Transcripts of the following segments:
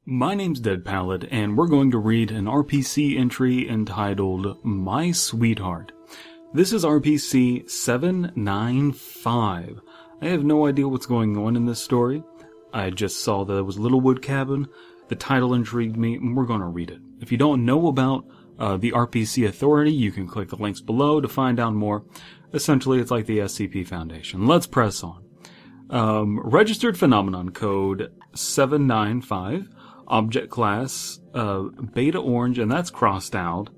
My name's Dead Pallet, and we're going to read an RPC entry entitled My Sweetheart. This is RPC 795. I have no idea what's going on in this story. I just saw that it was a little wood cabin. The title intrigued me, and we're going to read it. If you don't know about the RPC Authority, you can click the links below to find out more. Essentially, it's like the SCP Foundation. Let's press on. Registered Phenomenon Code 795. Object class, beta orange, and that's crossed out.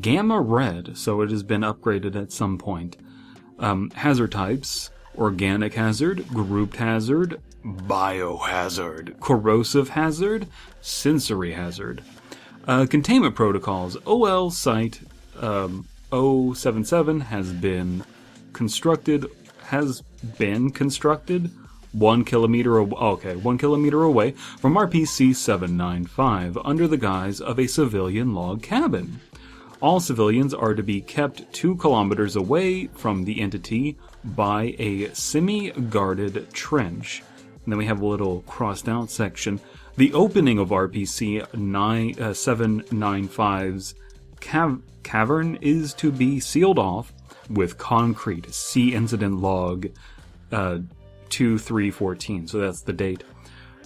Gamma red, so it has been upgraded at some point. Hazard types, organic hazard, grouped hazard, biohazard, corrosive hazard, sensory hazard. Containment protocols, OL Site 077 has been constructed 1 kilometer away from RPC-795 under the guise of a civilian log cabin. All civilians are to be kept 2 kilometers away from the entity by a semi-guarded trench. And then we have a little crossed out section. The opening of RPC-795's cavern is to be sealed off with concrete. See incident log 2314, so that's the date.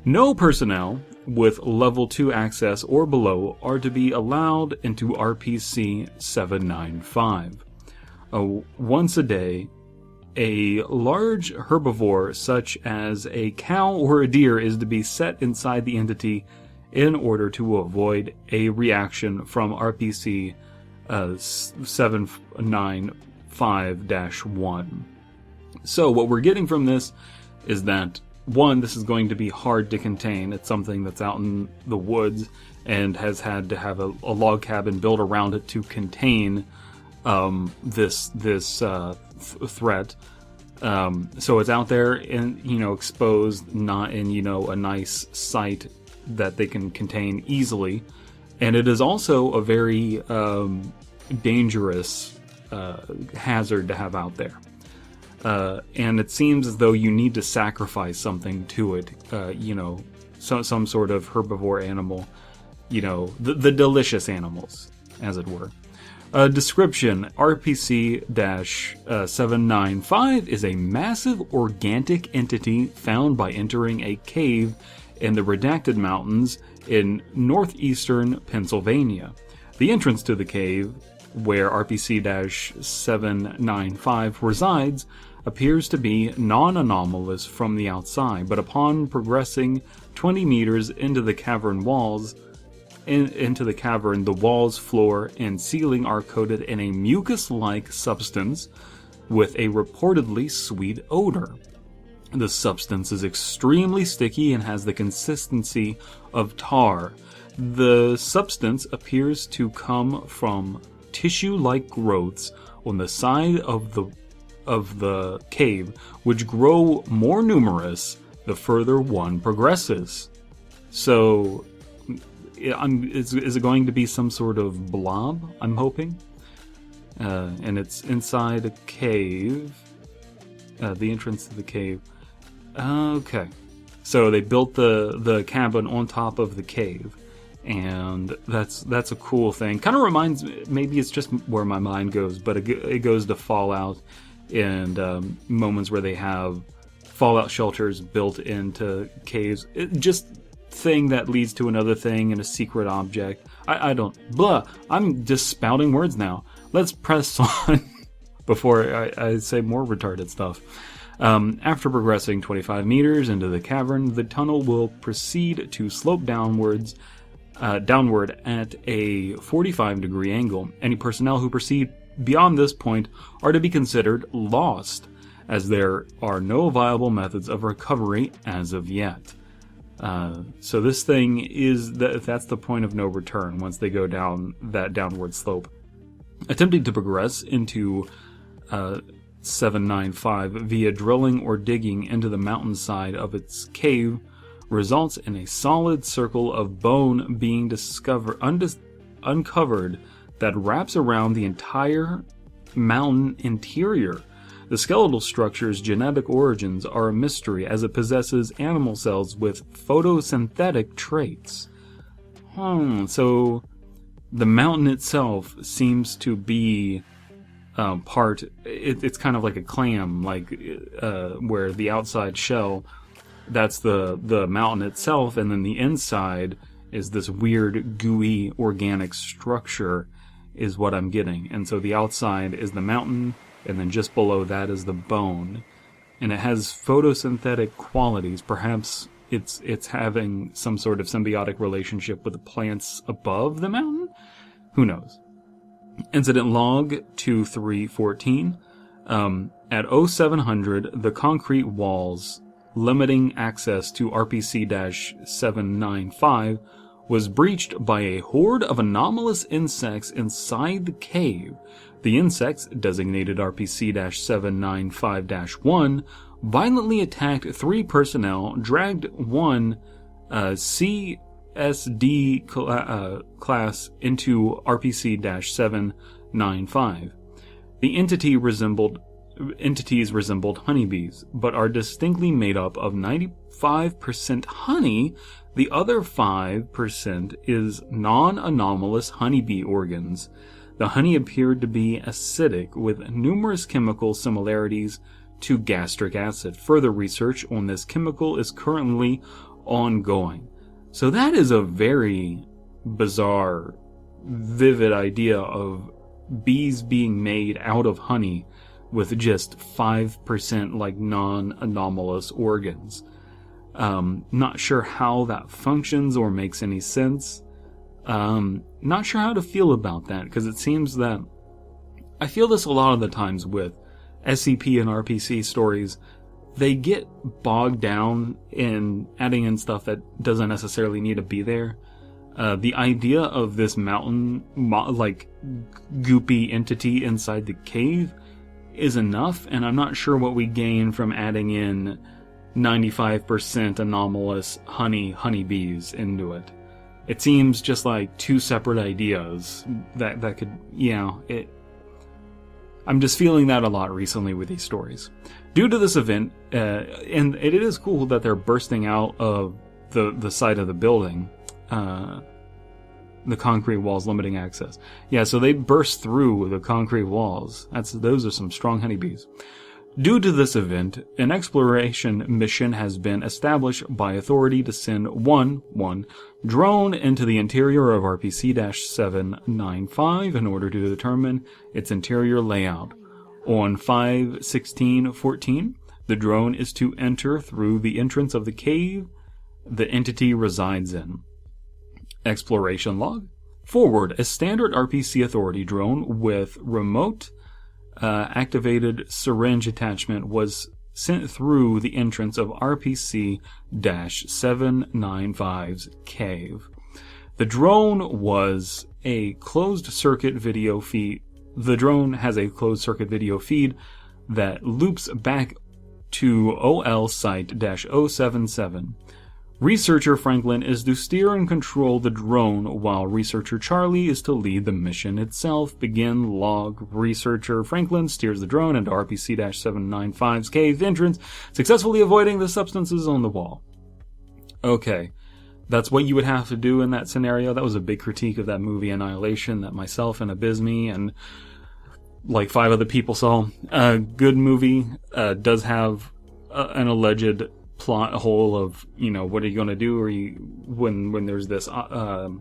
No personnel with level 2 access or below are to be allowed into RPC-795. Once a day, a large herbivore such as a cow or a deer is to be set inside the entity in order to avoid a reaction from RPC 795-1. So what we're getting from this is that, one, this is going to be hard to contain. It's something that's out in the woods and has had to have a log cabin built around it to contain this threat. So it's out there and exposed, not in a nice site that they can contain easily. And it is also a very dangerous hazard to have out there. And it seems as though you need to sacrifice something to it, some sort of herbivore animal, the delicious animals, as it were. Description: RPC-795 is a massive organic entity found by entering a cave in the Redacted Mountains in northeastern Pennsylvania. The entrance to the cave, where RPC-795 resides, appears to be non-anomalous from the outside, but upon progressing 20 meters into the cavern walls, the walls, floor, and ceiling are coated in a mucus-like substance with a reportedly sweet odor. The substance is extremely sticky and has the consistency of tar. The substance appears to come from tissue-like growths on the side of the cave, which grow more numerous the further one progresses. So, is it going to be some sort of blob? I'm hoping. And it's inside a cave. The entrance to the cave. Okay. So they built the cabin on top of the cave. And that's a cool thing. Kind of reminds me, maybe it's just where my mind goes, but it goes to Fallout and moments where they have Fallout shelters built into caves. Just thing that leads to another thing and a secret object. I don't... Blah! I'm just spouting words now. Let's press on before I say more retarded stuff. After progressing 25 meters into the cavern, the tunnel will proceed to slope downward at a 45-degree angle. Any personnel who proceed beyond this point are to be considered lost, as there are no viable methods of recovery as of yet. So this thing is that's the point of no return once they go down that downward slope. Attempting to progress into 795 via drilling or digging into the mountainside of its cave results in a solid circle of bone being uncovered that wraps around the entire mountain interior. The skeletal structure's genetic origins are a mystery, as it possesses animal cells with photosynthetic traits. So the mountain itself seems to be it's kind of like a clam, where the outside shell, that's the mountain itself, and then the inside is this weird gooey organic structure is what I'm getting. And so the outside is the mountain, and then just below that is the bone, and it has photosynthetic qualities. Perhaps it's having some sort of symbiotic relationship with the plants above the mountain. Who knows? Incident log 2314. At 0700, the concrete walls limiting access to RPC-795 was breached by a horde of anomalous insects inside the cave. The insects, designated RPC-795-1, violently attacked 3 personnel, dragged one CSD class into RPC-795. The entities resembled honeybees, but are distinctly made up of 95% honey. The other 5% is non-anomalous honeybee organs. The honey appeared to be acidic, with numerous chemical similarities to gastric acid. Further research on this chemical is currently ongoing. So that is a very bizarre, vivid idea of bees being made out of honey with just 5% like non-anomalous organs. Not sure how that functions or makes any sense. Not sure how to feel about that, because it seems that I feel this a lot of the times with SCP and RPC stories. They get bogged down in adding in stuff that doesn't necessarily need to be there. The idea of this mountain, goopy entity inside the cave is enough, and I'm not sure what we gain from adding in 95% anomalous honeybees into it. It seems just like 2 separate ideas that could, I'm just feeling that a lot recently with these stories. Due to this event, and it is cool that they're bursting out of the side of the building, the concrete walls limiting access. Yeah, so they burst through the concrete walls. Those are some strong honeybees. Due to this event, an exploration mission has been established by Authority to send one drone into the interior of RPC-795 in order to determine its interior layout. On 5/16/14, the drone is to enter through the entrance of the cave the entity resides in. Exploration log. Forward, a standard RPC Authority drone with remote activated syringe attachment was sent through the entrance of RPC-795's cave. The drone was a closed-circuit video feed. The drone has a closed-circuit video feed that loops back to OL Site-077. Researcher Franklin is to steer and control the drone, while Researcher Charlie is to lead the mission itself. Begin log. Researcher Franklin steers the drone into RPC-795's cave entrance, successfully avoiding the substances on the wall. Okay, that's what you would have to do in that scenario. That was a big critique of that movie Annihilation that myself and Abysme and like 5 other people saw. Good movie. Does have an alleged plot hole of, what are you going to do? When there's this, wall,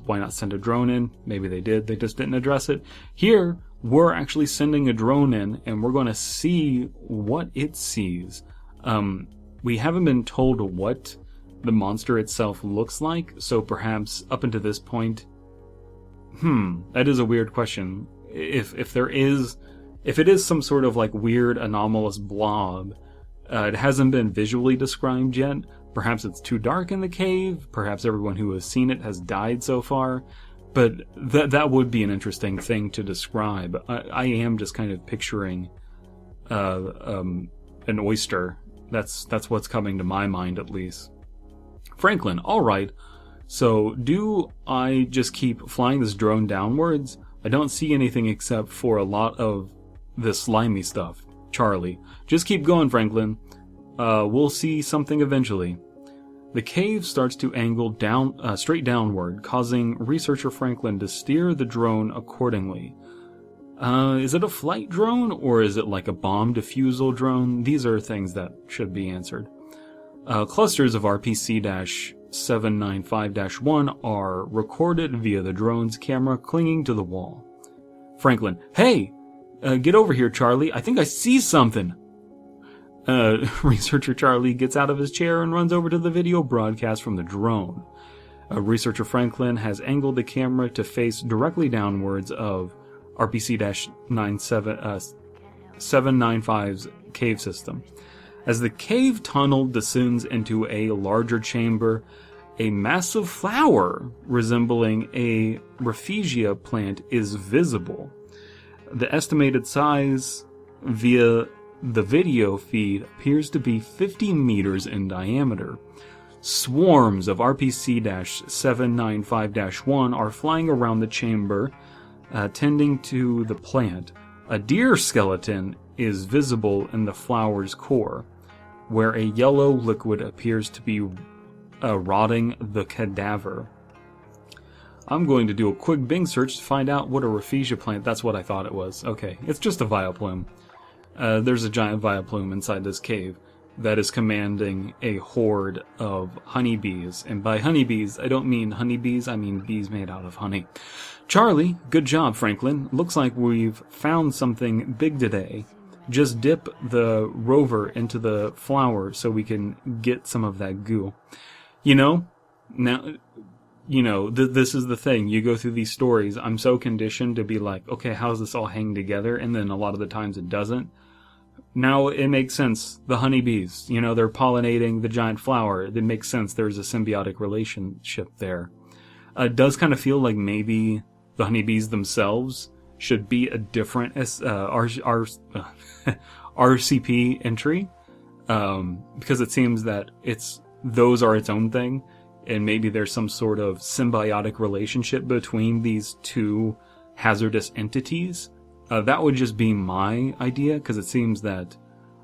why not send a drone in? Maybe they did. They just didn't address it. Here, we're actually sending a drone in, and we're going to see what it sees. We haven't been told what the monster itself looks like, so perhaps up until this point, that is a weird question. If it is some sort of like weird anomalous blob, it hasn't been visually described yet. Perhaps it's too dark in the cave. Perhaps everyone who has seen it has died so far. But that would be an interesting thing to describe. I am just kind of picturing an oyster. That's what's coming to my mind, at least. Franklin, alright. So do I just keep flying this drone downwards? I don't see anything except for a lot of this slimy stuff. Charlie. Just keep going, Franklin. We'll see something eventually. The cave starts to angle down, straight downward, causing researcher Franklin to steer the drone accordingly. Is it a flight drone, or is it like a bomb defusal drone? These are things that should be answered. Clusters of RPC-795-1 are recorded via the drone's camera clinging to the wall. Franklin. Hey! Get over here, Charlie. I think I see something! Researcher Charlie gets out of his chair and runs over to the video broadcast from the drone. Researcher Franklin has angled the camera to face directly downwards of RPC-795's cave system. As the cave tunnel descends into a larger chamber, a massive flower resembling a rafflesia plant is visible. The estimated size via the video feed appears to be 50 meters in diameter. Swarms of RPC-795-1 are flying around the chamber, tending to the plant. A deer skeleton is visible in the flower's core, where a yellow liquid appears to be rotting the cadaver. I'm going to do a quick Bing search to find out what a rafflesia plant. That's what I thought it was. Okay, it's just a vileplume. There's a giant vileplume inside this cave that is commanding a horde of honeybees. And by honeybees, I don't mean honeybees, I mean bees made out of honey. Charlie, good job, Franklin. Looks like we've found something big today. Just dip the rover into the flower so we can get some of that goo. You know, now, this is the thing. You go through these stories, I'm so conditioned to be like, okay, how's this all hang together? And then a lot of the times it doesn't. Now it makes sense. The honeybees, they're pollinating the giant flower. It makes sense. There's a symbiotic relationship there. It does kind of feel like maybe the honeybees themselves should be a different RCP entry, because it seems that those are its own thing, and maybe there's some sort of symbiotic relationship between these two hazardous entities. That would just be my idea, because it seems that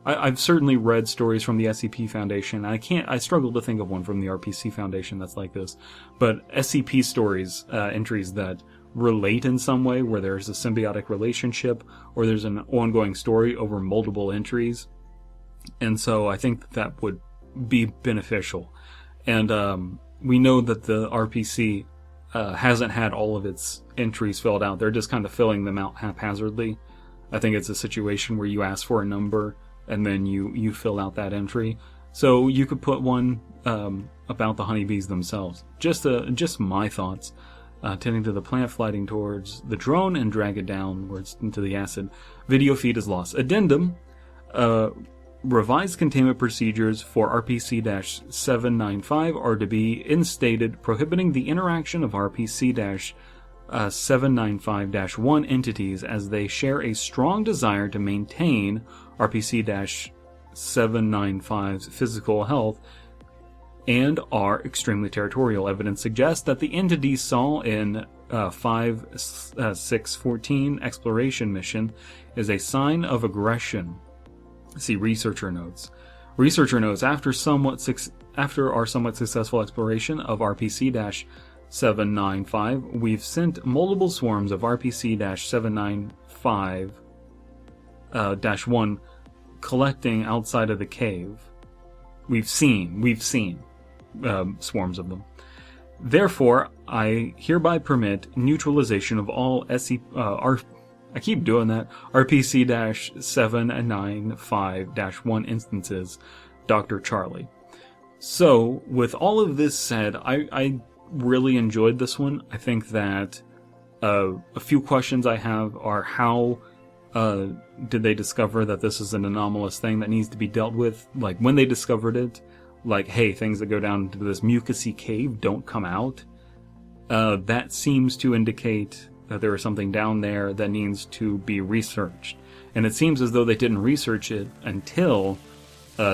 I've certainly read stories from the SCP Foundation. I struggle to think of one from the RPC Foundation that's like this, but SCP stories, entries that relate in some way, where there's a symbiotic relationship, or there's an ongoing story over multiple entries. And so I think that would be beneficial. And we know that the RPC hasn't had all of its entries filled out. They're just kind of filling them out haphazardly. I think it's a situation where you ask for a number and then you fill out that entry. So you could put one about the honeybees themselves. Just my thoughts. Tending to the plant, flying towards the drone and drag it downwards into the acid. Video feed is lost. Addendum. Revised containment procedures for RPC-795 are to be instated, prohibiting the interaction of RPC-795-1 entities, as they share a strong desire to maintain RPC-795's physical health and are extremely territorial. Evidence suggests that the entities saw in 5-6-14 exploration mission is a sign of aggression. See researcher notes. Researcher notes, after our somewhat successful exploration of RPC-795, we've sent multiple swarms of RPC-795-1 collecting outside of the cave. We've seen swarms of them. Therefore, I hereby permit neutralization of all I keep doing that. RPC-795-1 instances, Dr. Charlie. So, with all of this said, I really enjoyed this one. I think that a few questions I have are how did they discover that this is an anomalous thing that needs to be dealt with? Like, when they discovered it, like, hey, things that go down into this mucousy cave don't come out. That seems to indicate that there is something down there that needs to be researched. And it seems as though they didn't research it until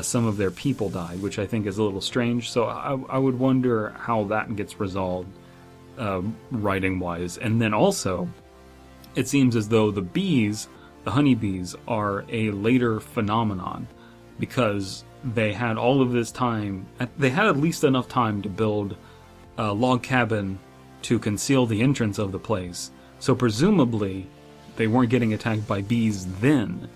some of their people died, which I think is a little strange. So I would wonder how that gets resolved writing-wise. And then also, it seems as though the bees the honeybees are a later phenomenon, because they had all of this time. They had at least enough time to build a log cabin to conceal the entrance of the place. So presumably, they weren't getting attacked by bees then.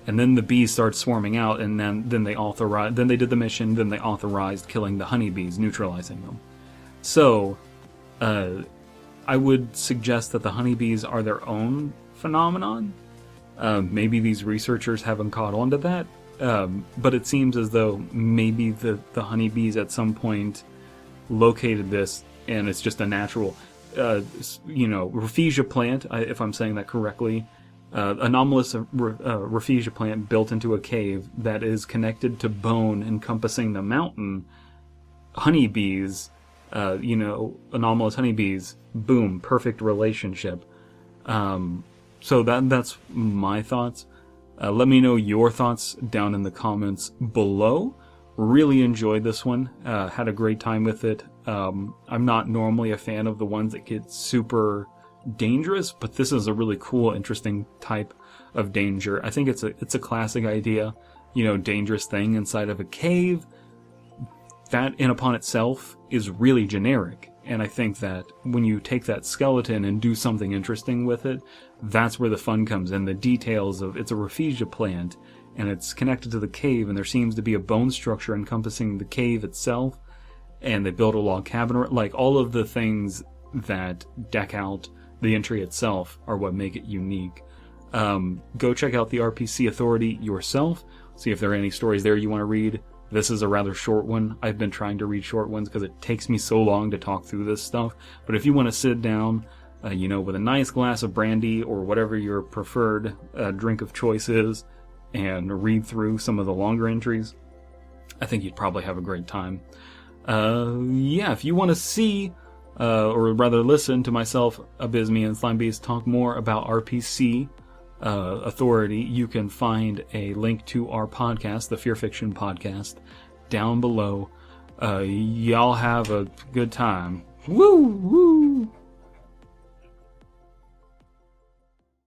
And then the bees start swarming out, and then they did the mission, then they authorized killing the honeybees, neutralizing them. So, I would suggest that the honeybees are their own phenomenon. Maybe these researchers haven't caught on to that, but it seems as though maybe the honeybees at some point located this, and it's just a natural, Rafflesia plant, if I'm saying that correctly, anomalous Rafflesia plant built into a cave that is connected to bone encompassing the mountain. Honeybees, anomalous honeybees, boom, perfect relationship. So that's my thoughts. Let me know your thoughts down in the comments below. Really enjoyed this one. Had a great time with it. I'm not normally a fan of the ones that get super dangerous, but this is a really cool, interesting type of danger. I think it's a classic idea, dangerous thing inside of a cave. That in upon itself is really generic, and I think that when you take that skeleton and do something interesting with it, that's where the fun comes in. The details of it's a Rafflesia plant, and it's connected to the cave, and there seems to be a bone structure encompassing the cave itself, and they build a log cabin. Like, all of the things that deck out the entry itself are what make it unique. Go check out the RPC Authority yourself, see if there are any stories there you want to read. This is a rather short one. I've been trying to read short ones because it takes me so long to talk through this stuff. But if you want to sit down, with a nice glass of brandy or whatever your preferred drink of choice is, and read through some of the longer entries, I think you'd probably have a great time. If you want to see, or rather listen to myself, Abysme, and Slimebeast talk more about RPC Authority, you can find a link to our podcast, the Fear Fiction Podcast, down below. Y'all have a good time. Woo! Woo!